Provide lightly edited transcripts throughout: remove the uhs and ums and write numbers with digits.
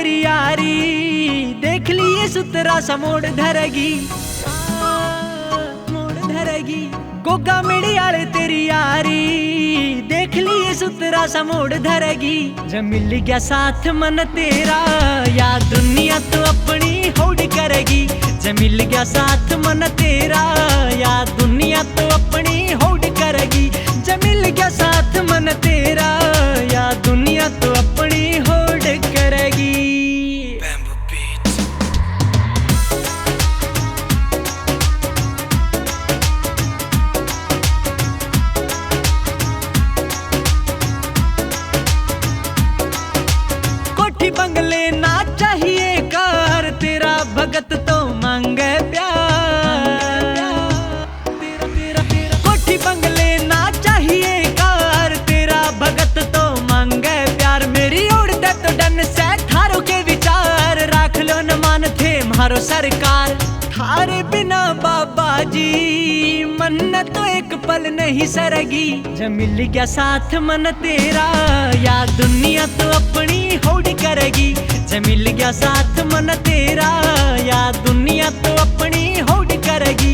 तेरी यारी, देख लिए सुतरा सा मोड़ धरेगी, मोड़ धरेगी। गोगा मेरी आले तेरी यारी, देख लिए सुतरा सा मोड़ धरेगी। जब मिल गया साथ मन तेरा, या दुनिया तो अपनी होड़ करेगी। जब मिल गया साथ मन तेरा, या दुनिया तो अपनी होड़ करेगी। जब मिल गया साथ मन तेरा, या दुनिया तो अपनी होड़ करेगी। कोठी बंगले ना चाहिए कार, तेरा भगत तो मांगे प्यार। कोठी बंगले ना चाहिए कार, तेरा भगत तो मांगे प्यार। मेरी उड़ते तो डन से थारो के विचार, राख लो न मान थे मारो सरकार। थारे बिना बाबा जी मन तो एक पल नहीं सरेगी। जब मिल गया साथ मन तेरा, या दुनिया तो अपनी होड़ करेगी। जब मिल गया साथ मन तेरा, या दुनिया तो अपनी होड़ करेगी।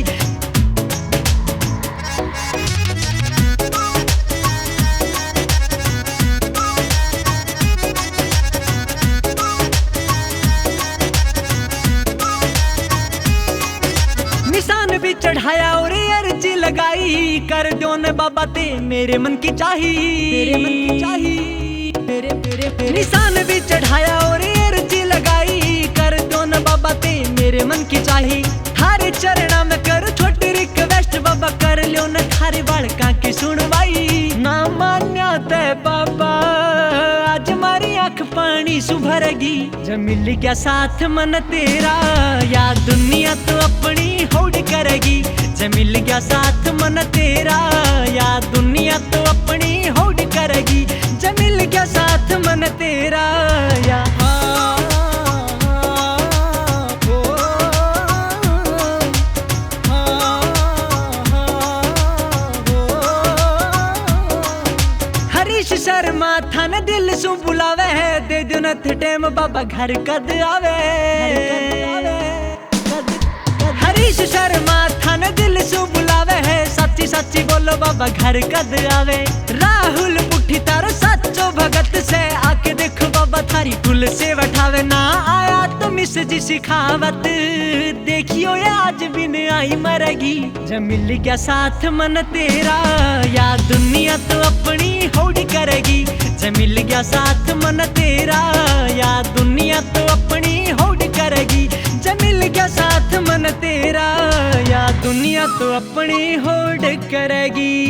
निशान भी चढ़ाया और अर्जी लगाई, कर दो न बाबा ते मेरे मन की चाही, मेरे मन की चाही। मेरे निशान भी चढ़ाया और अर्जी लगाई, कर दो न बाबा ते मेरे मन की चाही। थारे चरणा में कर छोटी रिक्वेस्ट, बाबा कर लो न थारे बालका की सुनवाई। ना मान्या ते बाबा आज मारी आंख पानी सुभरेगी। जब मिल गया साथ मन तेरा, या दुनिया तो अपनी होड़ करेगी। जब मिल गया साथ मन तेरा, या दुनिया तो अपनी होड़ करेगी। जब मिल गया साथ मन तेरा, या हरीश शर्मा थाने दिल सु बुलावे है, दे दो न टेम बाबा घर कद आवे। हरीश शर्मा थाने दिल सु बुलावे है, सच्ची सच्ची बोलो बाबा घर कद आवे। राहुल पुठी तारो सच्चो भगत से, आके देखो बाबा थारी फुल से बैठावे। ना आया तो मिस जी सिखावत, देखियो ये आज बिन आई मरेगी। जब मिल गया साथ मन तेरा, या दुनिया तो अपनी होड़ करेगी। जब मिल गया साथ मन तेरा, या दुनिया तो अपनी होड़ करेगी। जब मिल गया साथ मन तेरा, या दुनिया तो अपनी होड़ करेगी।